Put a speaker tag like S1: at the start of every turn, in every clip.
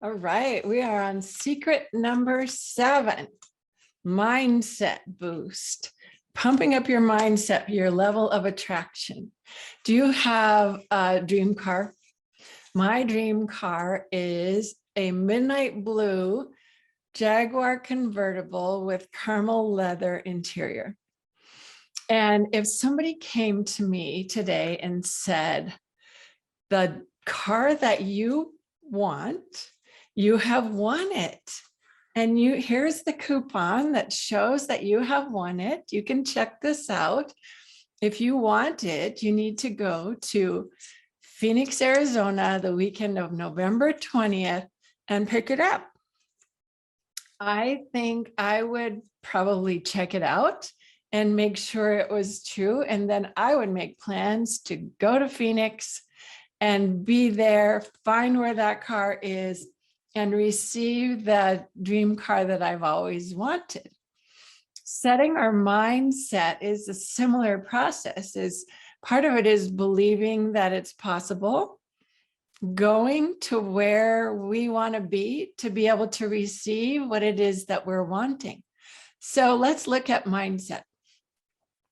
S1: All right, we are on secret number 7, mindset boost. Pumping up your mindset, your level of attraction. Do you have a dream car? My dream car is a midnight blue Jaguar convertible with caramel leather interior. And if somebody came to me today and said, the car that you want, you have won it. And here's the coupon that shows that you have won it. You can check this out. If you want it, you need to go to Phoenix, Arizona, the weekend of November 20th and pick it up. I think I would probably check it out and make sure it was true. And then I would make plans to go to Phoenix and be there, find where that car is, and receive the dream car that I've always wanted. Setting our mindset is a similar process. Part of it is believing that it's possible, going to where we want to be able to receive what it is that we're wanting. So let's look at mindset.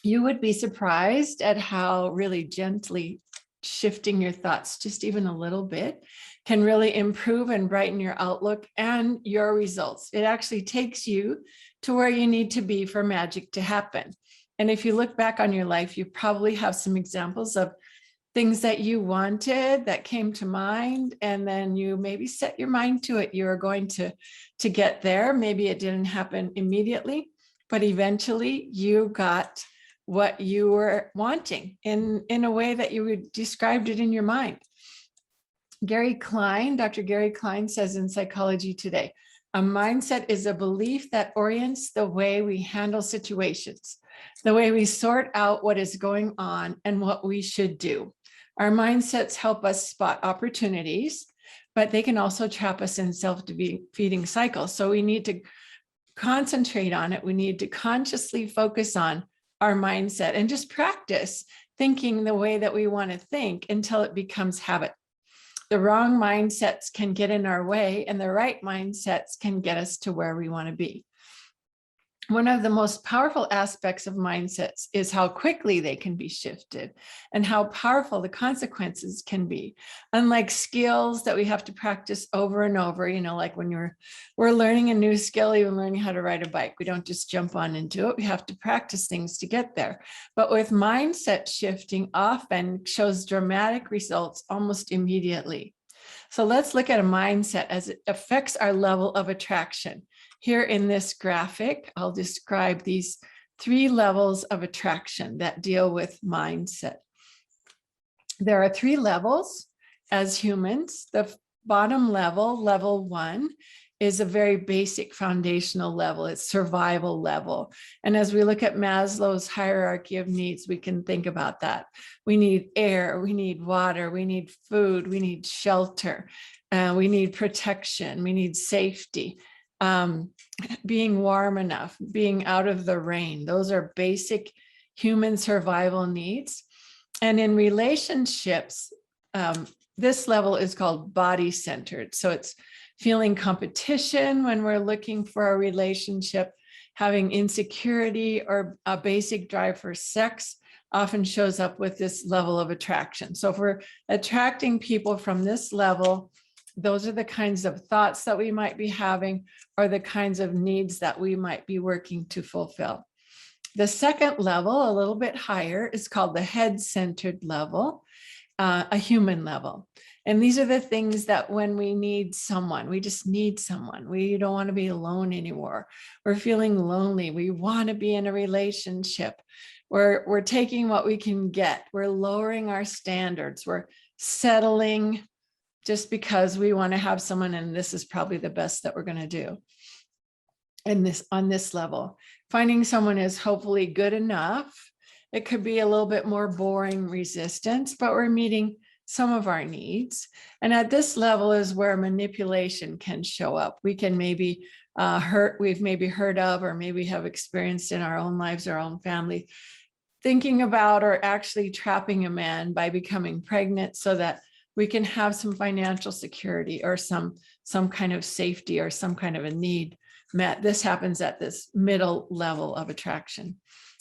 S1: You would be surprised at how really gently shifting your thoughts just even a little bit can really improve and brighten your outlook and your results. It actually takes you to where you need to be for magic to happen. And if you look back on your life, you probably have some examples of things that you wanted that came to mind, and then you maybe set your mind to it. You are going to get there. Maybe it didn't happen immediately, but eventually you got what you were wanting in a way that you described it in your mind. Dr. Gary Klein says in Psychology Today, a mindset is a belief that orients the way we handle situations, the way we sort out what is going on and what we should do. Our mindsets help us spot opportunities, but they can also trap us in self-defeating cycles. So we need to concentrate on it. We need to consciously focus on our mindset and just practice thinking the way that we want to think until it becomes habit. The wrong mindsets can get in our way, and the right mindsets can get us to where we want to be. One of the most powerful aspects of mindsets is how quickly they can be shifted and how powerful the consequences can be. Unlike skills that we have to practice over and over, like when we're learning a new skill, even learning how to ride a bike, we don't just jump on into it. We have to practice things to get there. But with mindset shifting, often shows dramatic results almost immediately. So let's look at a mindset as it affects our level of attraction. Here in this graphic, I'll describe these 3 levels of attraction that deal with mindset. There are 3 levels as humans. The bottom level, level 1, is a very basic foundational level. It's survival level. And as we look at Maslow's hierarchy of needs, we can think about that. We need air, we need water, we need food, we need shelter, we need protection, we need safety. Being warm enough, being out of the rain. Those are basic human survival needs. And in relationships, this level is called body-centered. So it's feeling competition when we're looking for a relationship, having insecurity or a basic drive for sex often shows up with this level of attraction. So if we're attracting people from this level, those are the kinds of thoughts that we might be having or the kinds of needs that we might be working to fulfill. The second level, a little bit higher, is called the head-centered level, a human level. And these are the things that when we need someone, we just need someone. We don't want to be alone anymore. We're feeling lonely. We want to be in a relationship. We're taking what we can get. We're lowering our standards. We're settling just because we want to have someone, and this is probably the best that we're going to do. And on this level, finding someone is hopefully good enough. It could be a little bit more boring resistance, but we're meeting some of our needs. And at this level is where manipulation can show up. We can maybe we've maybe heard of, or maybe have experienced in our own lives, our own family, thinking about or actually trapping a man by becoming pregnant so that we can have some financial security or some kind of safety or some kind of a need met. This happens at this middle level of attraction.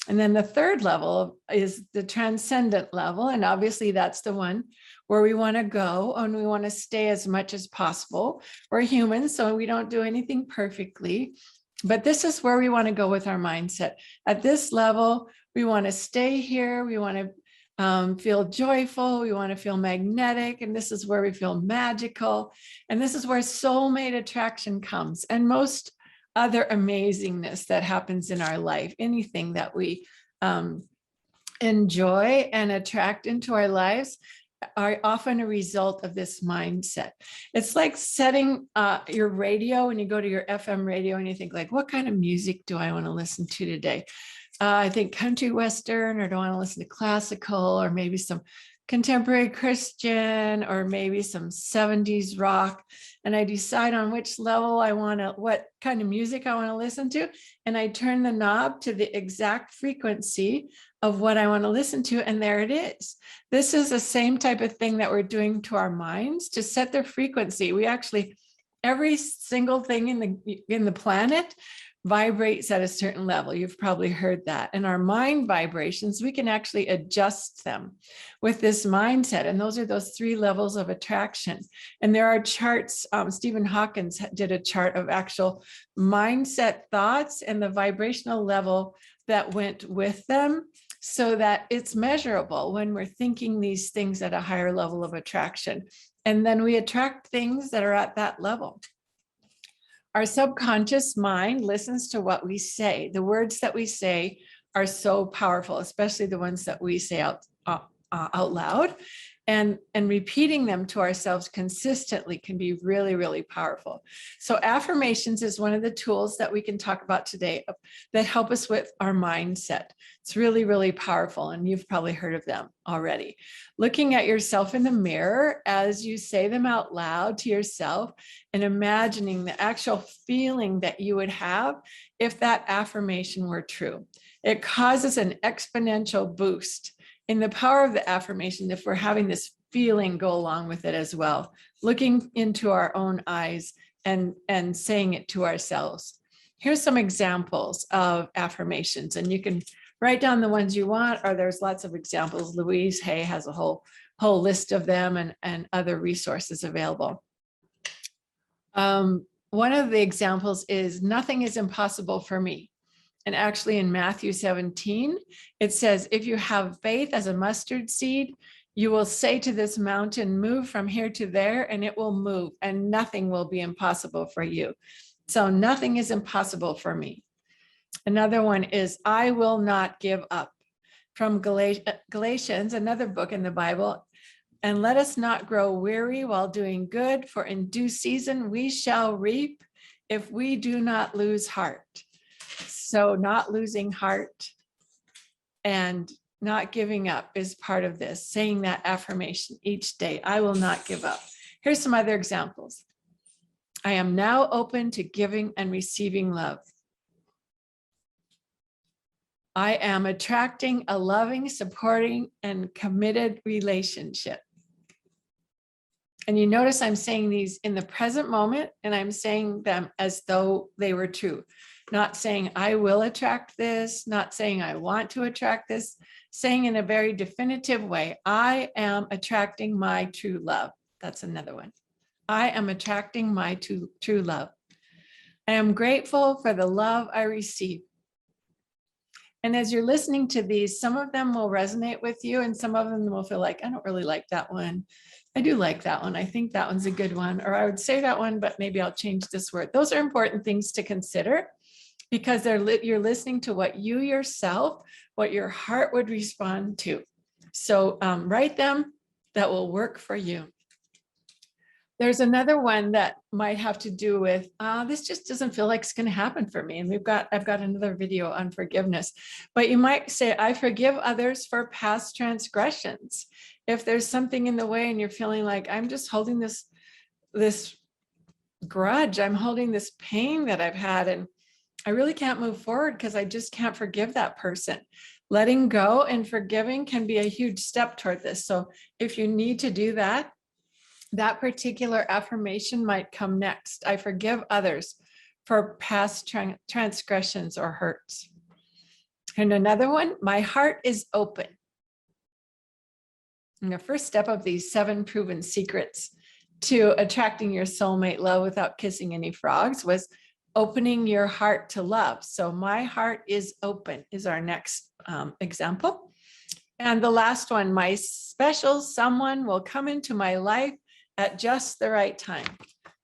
S1: And then the third level is the transcendent level. And obviously that's the one where we want to go and we want to stay as much as possible. We're humans, so we don't do anything perfectly. But this is where we want to go with our mindset. At this level, we want to stay here. We want to feel joyful. We want to feel magnetic. And this is where we feel magical. And this is where soulmate attraction comes. And most other amazingness that happens in our life, anything that we enjoy and attract into our lives, are often a result of this mindset. It's like setting your radio when you go to your FM radio and you think like, what kind of music do I want to listen to today? I think country western, or do I want to listen to classical, or maybe some contemporary Christian, or maybe some 70s rock. And I decide on which level I want to, what kind of music I want to listen to. And I turn the knob to the exact frequency of what I want to listen to. And there it is. This is the same type of thing that we're doing to our minds to set their frequency. We actually, every single thing in the planet vibrates at a certain level. You've probably heard that. And our mind vibrations, we can actually adjust them with this mindset. And those are those 3 levels of attraction. And there are charts. Stephen Hawkins did a chart of actual mindset thoughts and the vibrational level that went with them, so that it's measurable when we're thinking these things at a higher level of attraction. And then we attract things that are at that level. Our subconscious mind listens to what we say. The words that we say are so powerful, especially the ones that we say out loud. And repeating them to ourselves consistently can be really, really powerful. So affirmations is one of the tools that we can talk about today that help us with our mindset. It's really, really powerful. And you've probably heard of them already. Looking at yourself in the mirror as you say them out loud to yourself and imagining the actual feeling that you would have if that affirmation were true. It causes an exponential boost in the power of the affirmation if we're having this feeling go along with it as well, looking into our own eyes and saying it to ourselves. Here's some examples of affirmations, and you can write down the ones you want, or there's lots of examples. Louise Hay has a whole list of them and other resources available. One of the examples is, nothing is impossible for me. And actually in Matthew 17, it says, if you have faith as a mustard seed, you will say to this mountain, move from here to there, and it will move, and nothing will be impossible for you. So nothing is impossible for me. Another one is, I will not give up. From Galatians, another book in the Bible, and let us not grow weary while doing good, for in due season we shall reap if we do not lose heart. So not losing heart and not giving up is part of this, saying that affirmation each day. I will not give up. Here's some other examples. I am now open to giving and receiving love. I am attracting a loving, supporting, and committed relationship. And you notice I'm saying these in the present moment, and I'm saying them as though they were true. Not saying I will attract this, not saying I want to attract this, saying in a very definitive way, I am attracting my true love. That's another one. I am attracting my true love. I am grateful for the love I receive. And as you're listening to these, some of them will resonate with you and some of them will feel like, I don't really like that one. I do like that one. I think that one's a good one. Or I would say that one, but maybe I'll change this word. Those are important things to consider because you're listening to what you yourself, what your heart would respond to. So write them, that will work for you. There's another one that might have to do with, this just doesn't feel like it's going to happen for me. And I've got another video on forgiveness, but you might say, I forgive others for past transgressions. If there's something in the way and you're feeling like, I'm just holding this grudge, I'm holding this pain that I've had, and I really can't move forward because I just can't forgive that person. Letting go and forgiving can be a huge step toward this. So if you need to do that, That particular affirmation might come next. I forgive others for past transgressions or hurts. And another one, my heart is open. And the first step of these 7 proven secrets to attracting your soulmate love without kissing any frogs was opening your heart to love. So my heart is open is our next example. And the last one, my special someone will come into my life at just the right time.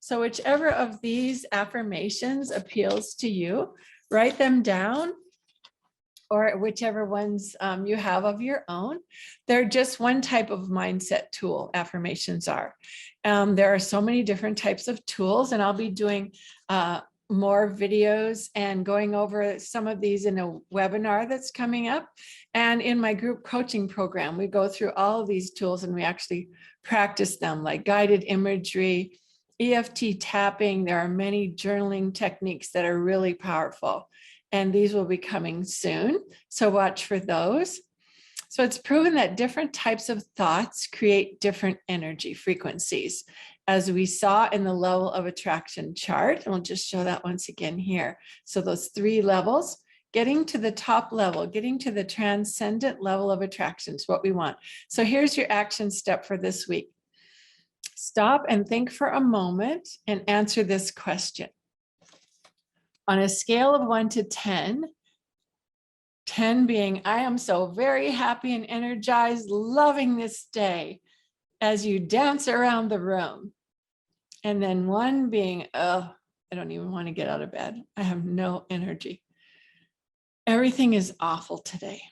S1: So whichever of these affirmations appeals to you, write them down, or whichever ones you have of your own. They're just one type of mindset tool, affirmations are. There are so many different types of tools, and I'll be doing more videos and going over some of these in a webinar that's coming up. And in my group coaching program, we go through all of these tools and we actually practice them, like guided imagery, EFT tapping. There are many journaling techniques that are really powerful. And these will be coming soon, so watch for those. So it's proven that different types of thoughts create different energy frequencies, as we saw in the level of attraction chart. And we'll just show that once again here. So those 3 levels, getting to the top level, getting to the transcendent level of attraction is what we want. So here's your action step for this week. Stop and think for a moment and answer this question. On a scale of 1 to 10, 10 being, I am so very happy and energized, loving this day, as you dance around the room. And then 1 being, oh, I don't even want to get out of bed. I have no energy. Everything is awful today.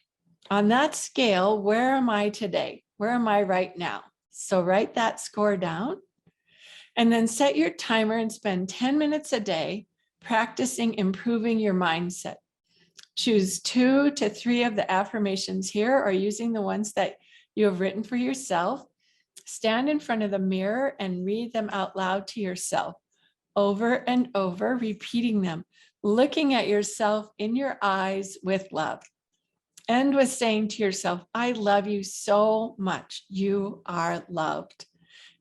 S1: On that scale, where am I today? Where am I right now? So write that score down and then set your timer and spend 10 minutes a day practicing improving your mindset. Choose 2 to 3 of the affirmations here, or using the ones that you have written for yourself. Stand in front of the mirror and read them out loud to yourself over and over, repeating them, looking at yourself in your eyes with love. End with saying to yourself, I love you so much. You are loved.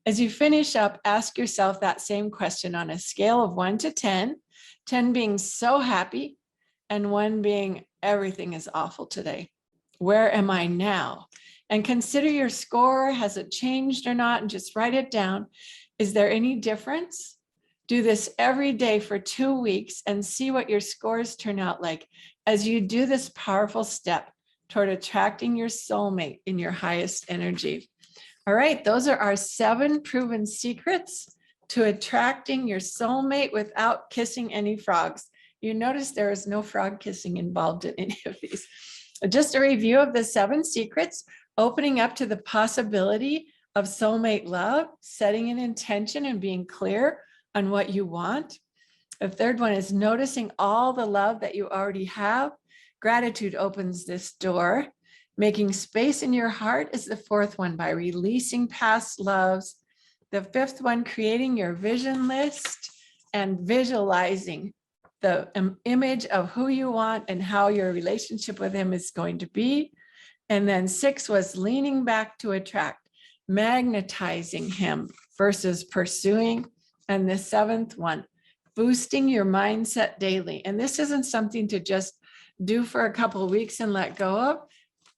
S1: As you finish up, ask yourself that same question on a scale of 1 to 10, 10 being so happy, and 1 being everything is awful today. Where am I now? And consider your score. Has it changed or not? And just write it down. Is there any difference? Do this every day for 2 weeks and see what your scores turn out like as you do this powerful step toward attracting your soulmate in your highest energy. All right, those are our 7 proven secrets to attracting your soulmate without kissing any frogs. You notice there is no frog kissing involved in any of these. Just a review of the 7 secrets: opening up to the possibility of soulmate love, setting an intention and being clear on what you want. The 3rd one is noticing all the love that you already have. Gratitude opens this door. Making space in your heart is the 4th one, by releasing past loves. The 5th one, creating your vision list and visualizing the image of who you want and how your relationship with him is going to be. And then 6 was leaning back to attract, magnetizing him versus pursuing. And the 7th one, boosting your mindset daily. And this isn't something to just do for a couple of weeks and let go of.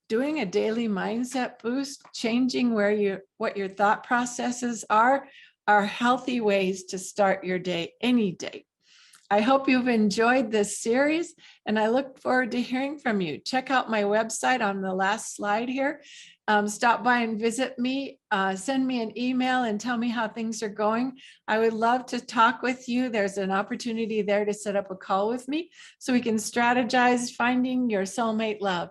S1: Doing a daily mindset boost, changing what your thought processes are healthy ways to start your day any day. I hope you've enjoyed this series, and I look forward to hearing from you. Check out my website on the last slide here. Stop by and visit me, send me an email and tell me how things are going. I would love to talk with you. There's an opportunity there to set up a call with me so we can strategize finding your soulmate love.